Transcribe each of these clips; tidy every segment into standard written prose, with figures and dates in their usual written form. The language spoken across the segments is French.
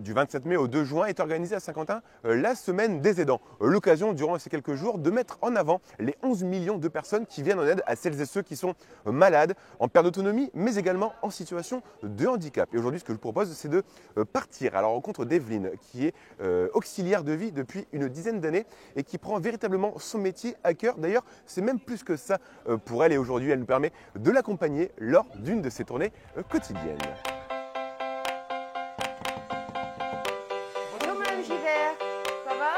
Du 27 mai au 2 juin est organisée à Saint-Quentin la semaine des aidants. L'occasion durant ces quelques jours de mettre en avant les 11 millions de personnes qui viennent en aide à celles et ceux qui sont malades, en perte d'autonomie, mais également en situation de handicap. Et aujourd'hui, ce que je vous propose, c'est de partir à la rencontre d'Evelyne, qui est auxiliaire de vie depuis une dizaine d'années et qui prend véritablement son métier à cœur. D'ailleurs, c'est même plus que ça pour elle et aujourd'hui, elle nous permet de l'accompagner lors d'une de ses tournées quotidiennes. Bonjour Madame Givert, ça va?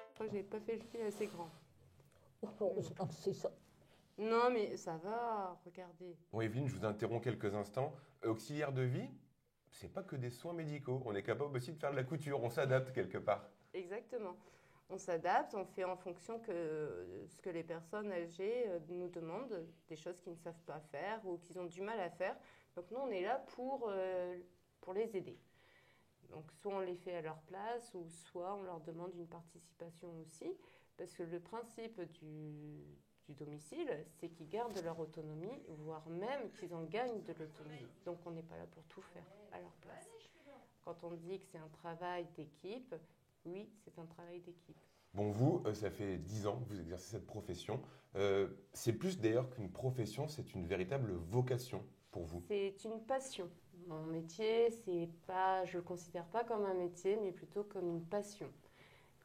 Je crois que j'ai pas fait le fil assez grand. C'est ça. Non mais ça va, regardez. Bon, Evelyne, je vous interromps quelques instants. Auxiliaire de vie, c'est pas que des soins médicaux. On est capable aussi de faire de la couture, on s'adapte quelque part. Exactement. On s'adapte, on fait en fonction que ce que les personnes âgées nous demandent, des choses qu'ils ne savent pas faire ou qu'ils ont du mal à faire. Donc nous, on est là pour les aider. Donc soit on les fait à leur place ou soit on leur demande une participation aussi. Parce que le principe du domicile, c'est qu'ils gardent leur autonomie, voire même qu'ils en gagnent de l'autonomie. Donc on n'est pas là pour tout faire à leur place. Quand on dit que c'est un travail d'équipe, oui, c'est un travail d'équipe. Bon, vous, ça fait 10 ans que vous exercez cette profession. C'est plus d'ailleurs qu'une profession, c'est une véritable vocation pour vous. C'est une passion. Mon métier, c'est pas, je le considère pas comme un métier, mais plutôt comme une passion,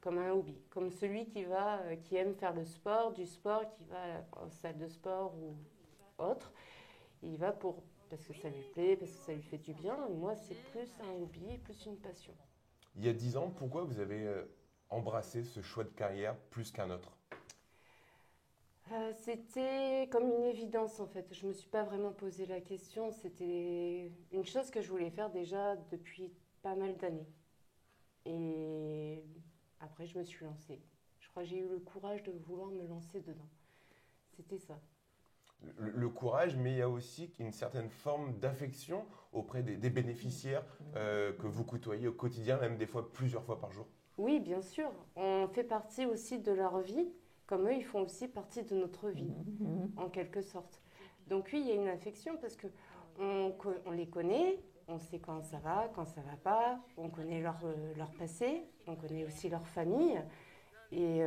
comme un hobby, comme celui qui aime faire le sport, du sport, qui va en salle de sport ou autre. Il va parce que ça lui plaît, parce que ça lui fait du bien. Et moi, c'est plus un hobby, plus une passion. Il y a 10 ans, pourquoi vous avez embrassé ce choix de carrière plus qu'un autre? C'était comme une évidence en fait. Je ne me suis pas vraiment posé la question. C'était une chose que je voulais faire déjà depuis pas mal d'années. Et après, je me suis lancée. Je crois que j'ai eu le courage de vouloir me lancer dedans. C'était ça. Le courage, mais il y a aussi une certaine forme d'affection auprès des bénéficiaires que vous côtoyez au quotidien, même des fois plusieurs fois par jour. Oui, bien sûr. On fait partie aussi de leur vie, comme eux, ils font aussi partie de notre vie, en quelque sorte. Donc oui, il y a une affection parce qu'on les connaît, on sait quand ça va pas, on connaît leur passé, on connaît aussi leur famille. Et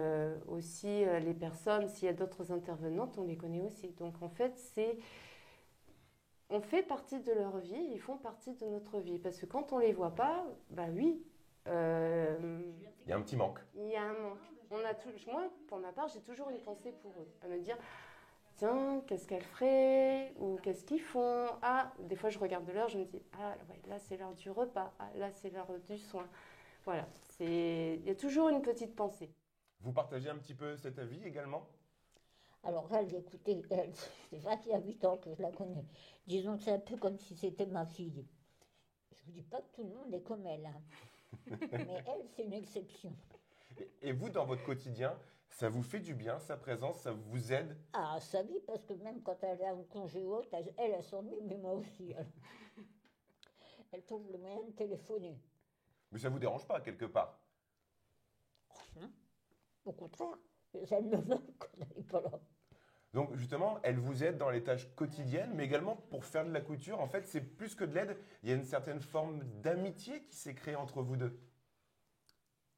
aussi les personnes, s'il y a d'autres intervenantes, on les connaît aussi. Donc en fait, on fait partie de leur vie, ils font partie de notre vie. Parce que quand on ne les voit pas, bah oui. Il y a un petit manque. Il y a un manque. Moi, pour ma part, j'ai toujours une pensée pour eux. À me dire, tiens, qu'est-ce qu'elles feraient? Ou qu'est-ce qu'ils font? Ah, des fois, je regarde l'heure, je me dis, ah, ouais, là, c'est l'heure du repas. Ah, là, c'est l'heure du soin. Voilà. Il y a toujours une petite pensée. Vous partagez un petit peu cet avis également? Alors elle, écoutez, c'est vrai qu'il y a 8 ans que je la connais. Disons que c'est un peu comme si c'était ma fille. Je ne vous dis pas que tout le monde est comme elle, hein. Mais elle, c'est une exception. Et vous, dans votre quotidien, ça vous fait du bien, sa présence, ça vous aide? Ah, ça oui, parce que même quand elle est en congé ou autre, elle s'ennuie, mais moi aussi. Elle trouve le moyen de téléphoner. Mais ça vous dérange pas, quelque part? Non, au contraire, elle me veut quand elle n'est pas là. Donc justement, elle vous aide dans les tâches quotidiennes, mais également pour faire de la couture. En fait, c'est plus que de l'aide, il y a une certaine forme d'amitié qui s'est créée entre vous deux.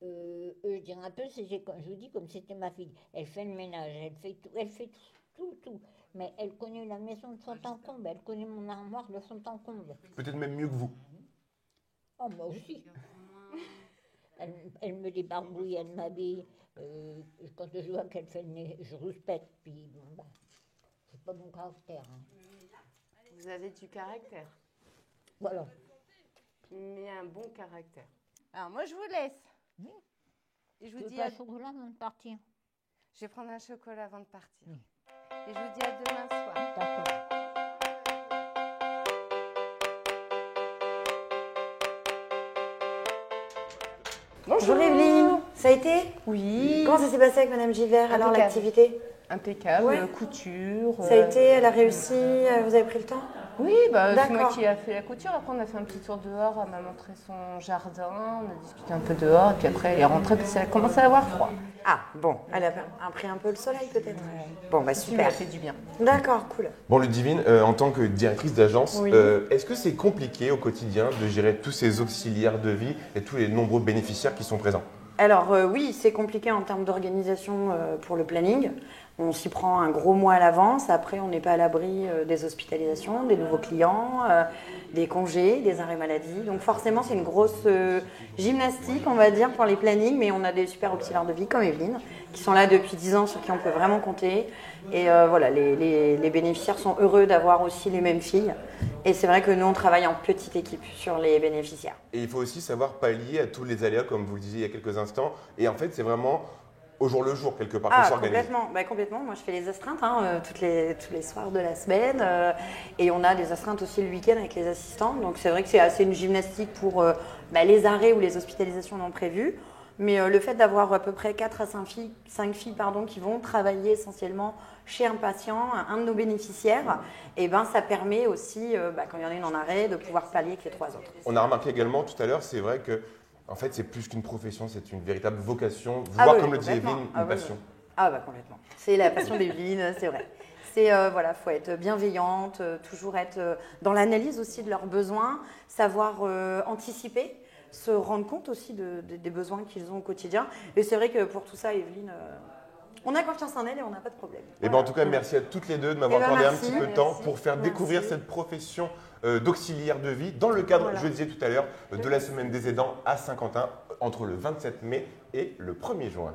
Je dirais un peu, comme je vous dis, comme c'était ma fille. Elle fait le ménage, elle fait tout. Mais elle connaît la maison de fond en comble, elle connaît mon armoire de fond en comble. Peut-être même mieux que vous. Oh, moi aussi. Elle me débarbouille, elle m'habille. Quand je vois qu'elle fait le nez, je rouspète. Puis bon, bah, c'est pas mon caractère, hein. Vous avez du caractère, Voilà. mais un bon caractère. Alors moi, je vous laisse. Oui. Et je Tu vous veux dis pas un chocolat avant de partir? Je vais prendre un chocolat avant de partir. Oui. Et je vous dis à demain soir. D'accord. Bonjour Evelyne, ça a été? Oui. Comment ça s'est passé avec Madame Givert alors Impeccable. l'activité? Impeccable, Ouais. couture. Ça a été, elle a réussi, vous avez pris le temps? Oui, bah, c'est moi D'accord. qui a fait la couture. Après, on a fait un petit tour dehors. Elle m'a montré son jardin. On a discuté un peu dehors. Et puis après, elle est rentrée parce qu'elle a commencé à avoir froid. Ah, bon, elle a pris un peu le soleil peut-être. Bon, bah Ce qui m'a super. fait du bien. D'accord, cool. Bon, Ludivine, en tant que directrice d'agence, Oui. est-ce que c'est compliqué au quotidien de gérer tous ces auxiliaires de vie et tous les nombreux bénéficiaires qui sont présents? Alors oui, c'est compliqué en termes d'organisation pour le planning. On s'y prend un gros mois à l'avance. Après, on n'est pas à l'abri des hospitalisations, des nouveaux clients, des congés, des arrêts maladie. Donc forcément, c'est une grosse gymnastique, on va dire, pour les plannings. Mais on a des super auxiliaires de vie comme Evelyne, qui sont là depuis 10 ans, sur qui on peut vraiment compter. Et voilà, les bénéficiaires sont heureux d'avoir aussi les mêmes filles. Et c'est vrai que nous, on travaille en petite équipe sur les bénéficiaires. Et il faut aussi savoir pallier à tous les aléas, comme vous le disiez il y a quelques instants. Et en fait, c'est vraiment au jour le jour, quelque part, qu'on s'organise. Complètement. Bah, complètement. Moi, je fais les astreintes tous les soirs de la semaine. Et on a des astreintes aussi le week-end avec les assistants. Donc, c'est vrai que c'est assez une gymnastique pour les arrêts ou les hospitalisations non prévues. Mais le fait d'avoir à peu près 4 à 5 filles, qui vont travailler essentiellement chez un patient, un de nos bénéficiaires, et ben, ça permet aussi, quand il y en a une en arrêt, de pouvoir pallier avec les 3 autres. On a remarqué également tout à l'heure, c'est vrai que en fait, c'est plus qu'une profession, c'est une véritable vocation, Ah voire, oui, comme le dit complètement. Evelyne, Ah une oui, passion. Ah bah complètement. C'est la passion d'Evelyne, c'est vrai. C'est voilà, faut être bienveillante, toujours être dans l'analyse aussi de leurs besoins, savoir anticiper, se rendre compte aussi des besoins qu'ils ont au quotidien. Et c'est vrai que pour tout ça, Evelyne, on a confiance en elle et on n'a pas de problème. Et ben, en tout cas, merci à toutes les deux de m'avoir Eh ben, accordé un merci. petit peu de temps Merci. pour faire découvrir Merci. cette profession d'auxiliaire de vie dans le cadre, Voilà. je le disais tout à l'heure, de la semaine des aidants à Saint-Quentin entre le 27 mai et le 1er juin.